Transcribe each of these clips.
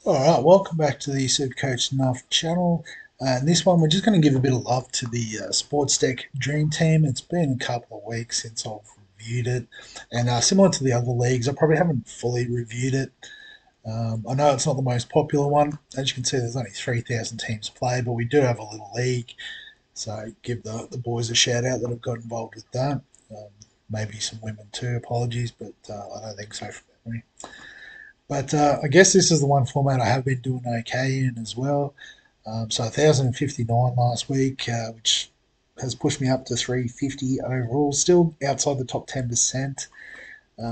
Alright, welcome back to the Supercoach Nuff channel. In this one, we're just going to give a bit of love to the Sportsdeck Dream Team. It's been a couple of weeks since I've reviewed it, and similar to the other leagues, I probably haven't fully reviewed it. I know it's not the most popular one. As you can see, there's only 3,000 teams play, but we do have a little league, so give the boys a shout out that have got involved with that. Maybe some women too, apologies, but I don't think so from memory. But I guess this is the one format I have been doing okay in as well. So 1,059 last week, which has pushed me up to 350 overall. Still outside the top 10%,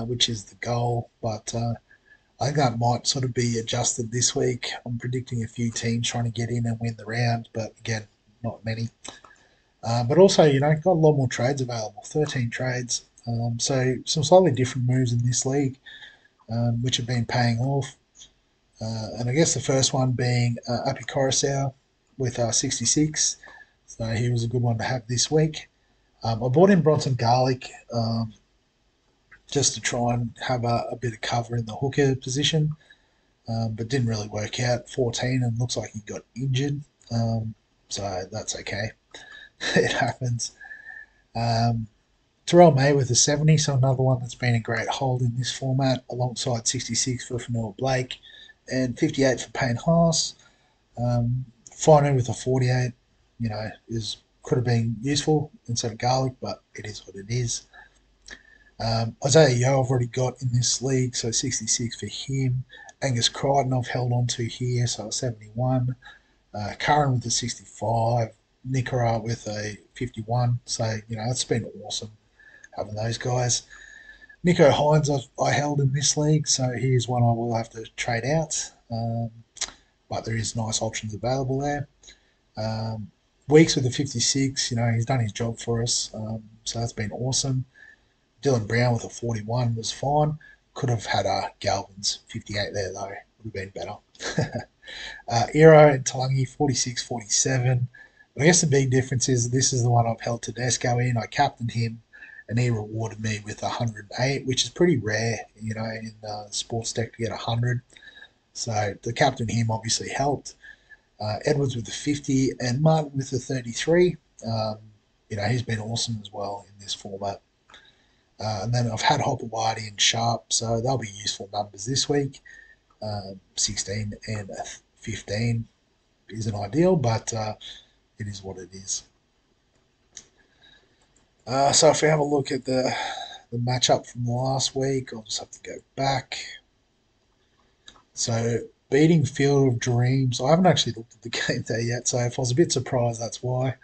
which is the goal. But I think that might sort of be adjusted this week. I'm predicting a few teams trying to get in and win the round, but again, not many. But also, got a lot more trades available, 13 trades. So some slightly different moves in this league, which have been paying off. And I guess the first one being Api Coruscant with 66. So he was a good one to have this week. I bought in Bronson Garlic just to try and have a bit of cover in the hooker position, but didn't really work out. 14 and looks like he got injured. So that's okay. It happens. Terrell May with a 70, so another one that's been a great hold in this format, alongside 66 for Fanua Blake and 58 for Payne Haas. Fino with a 48, could have been useful instead of Garlic, but it is what it is. Isaiah Yeo I've already got in this league, so 66 for him. Angus Crichton I've held on to here, so 71. Curran with a 65. Nicara with a 51, so it's been awesome having those guys. Nico Hines I held in this league, so here's one I will have to trade out. But there is nice options available there. Weeks with a 56, he's done his job for us, so that's been awesome. Dylan Brown with a 41 was fine. Could have had a Galvin's 58 there though, would have been better. Eero and Talangi 46, 47. But I guess the big difference is this is the one I've held Tedesco in. I captained him, and he rewarded me with 108, which is pretty rare, in Sportsdeck to get 100. So the captain him obviously helped. Edwards with the 50 and Martin with the 33. He's been awesome as well in this format. And then I've had Hopper Whitey and Sharp, so they'll be useful numbers this week. 16 and 15 isn't ideal, but it is what it is. So if we have a look at the matchup from last week, I'll just have to go back. So beating Field of Dreams, I haven't actually looked at the game there yet, so if I was a bit surprised, that's why.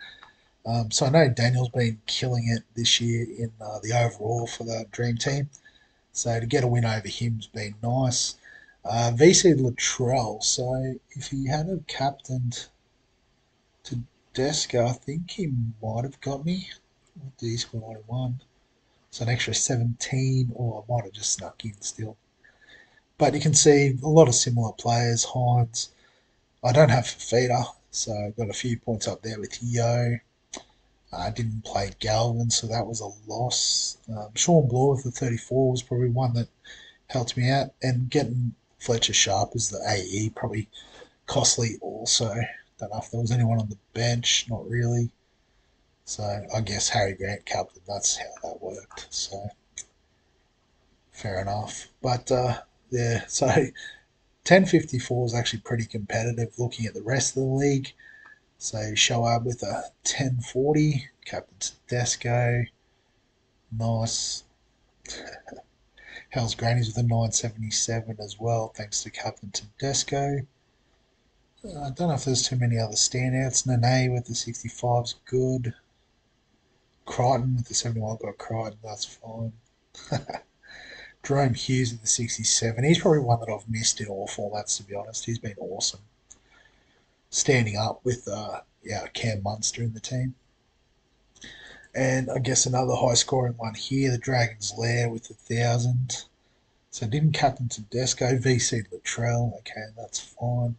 So I know Daniel's been killing it this year in the overall for the Dream Team. So to get a win over him's been nice. VC Latrell, so if he had have captained Tedesco, I think he might have got me. What did he score 91? So an extra 17, or I might have just snuck in still. But you can see a lot of similar players. Hines, I don't have Fafita, so I've got a few points up there with Yo. I didn't play Galvin, so that was a loss. Sean Bloor with the 34 was probably one that helped me out. And getting Fletcher Sharp as the AE, probably costly also. Don't know if there was anyone on the bench, not really. So I guess Harry Grant captain, that's how that worked. So fair enough. But yeah, so 1054 is actually pretty competitive looking at the rest of the league. So show up with a 1040, Captain Tedesco, nice. Hell's Grannies with a 977 as well, thanks to Captain Tedesco. I don't know if there's too many other standouts. Nene with the 65 is good. Crichton with the 71, got Crichton, that's fine. Jerome Hughes with the 67. He's probably one that I've missed in all formats, to be honest. He's been awesome. Standing up with Cam Munster in the team. And I guess another high scoring one here, the Dragon's Lair with 1,000. So didn't captain Tedesco, VC Latrell. Okay, that's fine.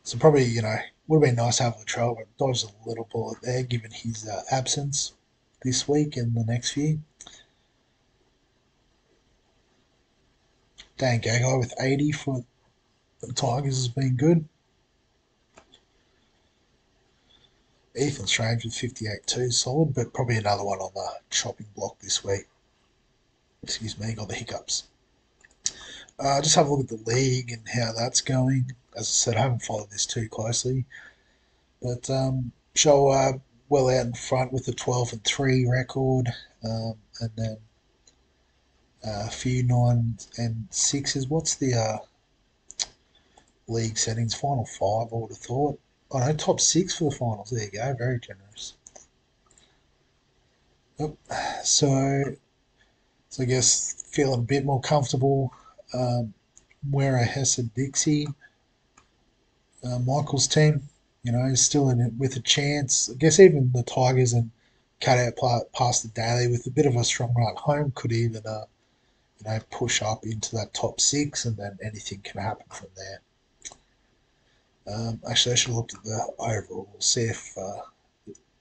So probably, would have been nice to have Latrell, but dodged a little bullet there given his absence. this week and the next few. Dan Gagai with 80 for the Tigers has been good. Ethan Strange with 58 too, solid, but probably another one on the chopping block this week. Excuse me, got the hiccups. Just have a look at the league and how that's going. As I said, I haven't followed this too closely, but Show well out in front with a 12-3 record, and then a few 9s and 6s. What's the league settings? Final five, I would have thought. Oh no, top six for the finals. There you go, very generous. Yep. So, so I guess feeling a bit more comfortable. Where a Hesse Dixie, Michael's team, is still in it with a chance. I guess even the Tigers and cut out past the Daily with a bit of a strong run home could even, push up into that top six, and then anything can happen from there. Actually, I should have looked at the overall, see if,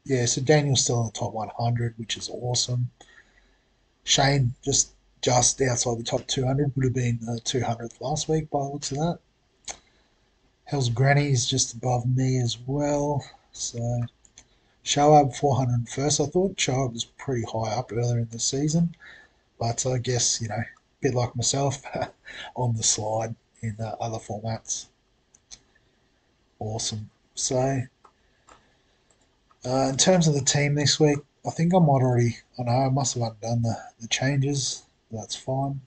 yeah, so Daniel's still in the top 100, which is awesome. Shane just outside the top 200 would have been 200th last week by the looks of that. Hell's Granny is just above me as well. So Shoaib 401st. I thought Shoaib was pretty high up earlier in the season, but I guess a bit like myself, on the slide in other formats. Awesome. So in terms of the team this week, I think I might already. I know I must have undone the changes. That's fine.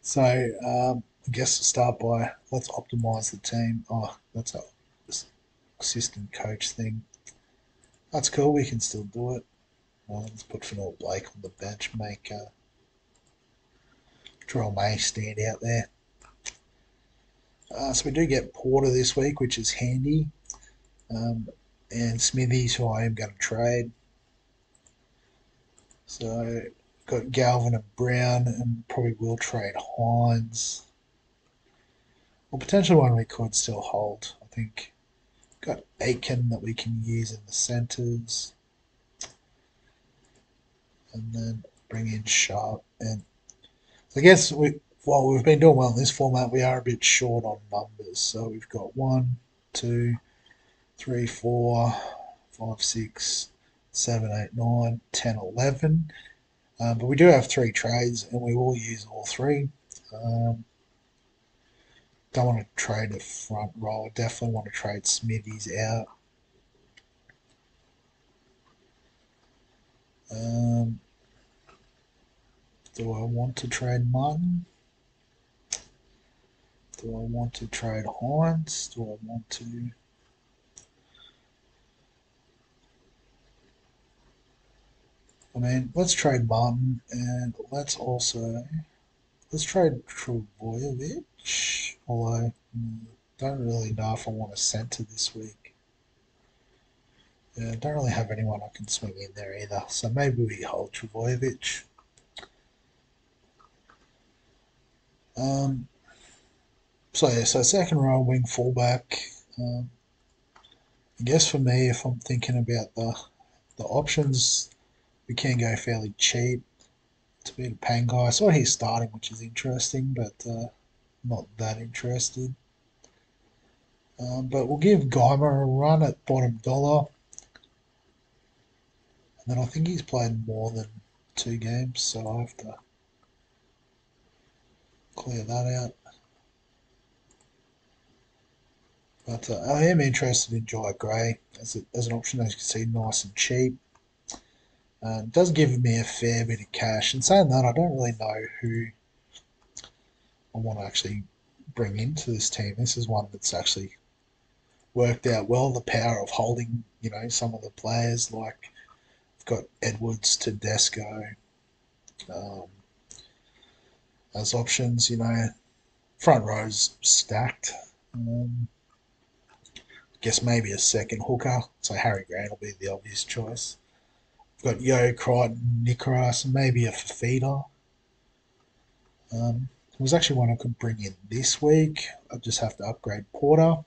So I guess to start by, let's optimize the team. Oh, that's a assistant coach thing. That's cool. We can still do it. Let's put Fenor Blake on the bench. Make Terrell May stand out there. So we do get Porter this week, which is handy. And Smithies, who I am going to trade. So got Galvin and Brown, and probably will trade Hines. Or potentially one we could still hold. I think got Aiken that we can use in the centres. And then bring in Sharp. And so I guess while we've been doing well in this format, we are a bit short on numbers. So we've got 1, 2, 3, 4, 5, 6, 7, 8, 9, 10, 11. But we do have 3 trades, and we will use all 3. Don't want to trade a front row. Definitely want to trade Smithies out. Do I want to trade Martin? Do I want to trade Hines? Do I want to... I mean, let's trade Martin, and let's trade Trebojevic, although don't really know if I want a centre this week. Yeah, don't really have anyone I can swing in there either, so maybe we hold Trebojevic. So yeah, so second row wing fullback. I guess for me, if I'm thinking about the options, we can go fairly cheap to be a Pangai. I saw he's starting, which is interesting, but not that interested. But we'll give Geimer a run at bottom dollar. And then I think he's played more than 2 games, so I have to clear that out. But I am interested in Jai Gray as an option, as you can see, nice and cheap. It does give me a fair bit of cash. And saying that, I don't really know who I want to actually bring into this team. This is one that's actually worked out well. The power of holding, some of the players, like I've got Edwards, Tedesco as options. Front row's stacked. Guess maybe a second hooker. So Harry Grant will be the obvious choice. I've got Yo, Crichton, Nicolas, and maybe a Fafita. There was actually one I could bring in this week. I just have to upgrade Porter.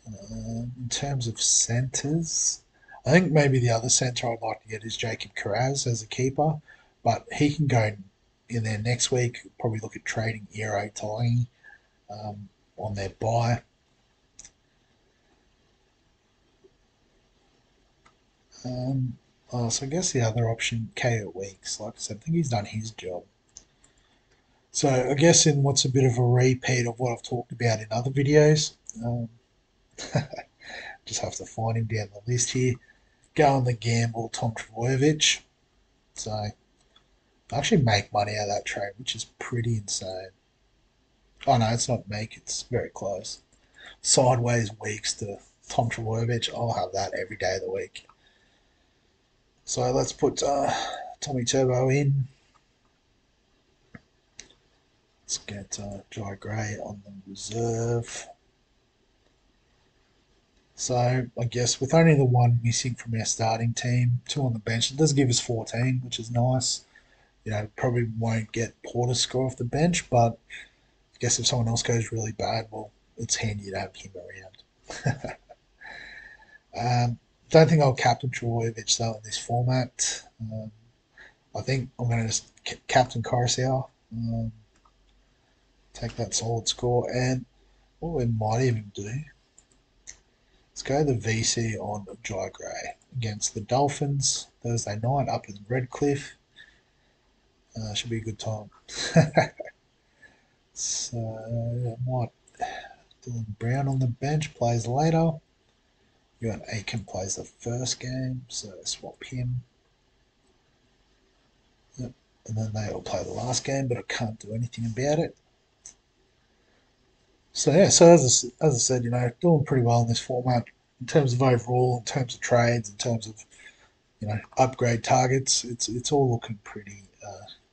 In terms of centres, I think maybe the other centre I'd like to get is Jacob Carraz as a keeper, but he can go in there next week. Probably look at trading Eero Talangi on their buy. So I guess the other option, KO Weeks. Like I said, I think he's done his job. So I guess in what's a bit of a repeat of what I've talked about in other videos, um, just have to find him down the list here. Go on the gamble, Tom Trbojevic. So I actually make money out of that trade, which is pretty insane. Oh no, it's not make, it's very close. Sideways weeks to Tom Trbojevic. I'll have that every day of the week. So let's put Tommy Turbo in. Let's get Jai Gray on the reserve. So I guess with only the one missing from our starting team, two on the bench, it does give us 14, which is nice. Probably won't get Porter score off the bench, but I guess if someone else goes really bad, well, it's handy to have him around. Don't think I'll captain Trbojevic though in this format. I think I'm going to just captain Coruscant, take that solid score, and what we might even do, let's go the VC on Jai Gray against the Dolphins Thursday night up in Redcliffe. Should be a good time. So I might Dylan Brown on the bench plays later. You got Aiken plays the first game, so swap him. Yep. And then they all play the last game, but I can't do anything about it. So yeah, so as I said, doing pretty well in this format in terms of overall, in terms of trades, in terms of upgrade targets. It's all looking pretty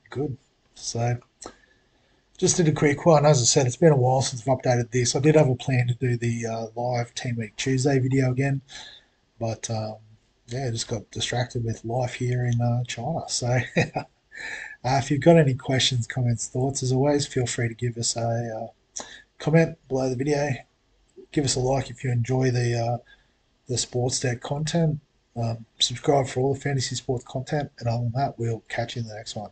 good. So just did a quick one. As I said, it's been a while since I've updated this. I did have a plan to do the live Team Week Tuesday video again, but yeah, just got distracted with life here in China. So if you've got any questions, comments, thoughts, as always, feel free to give us a comment below the video. Give us a like if you enjoy the Sportsdeck content. Subscribe for all the fantasy sports content, and other than that, we'll catch you in the next one.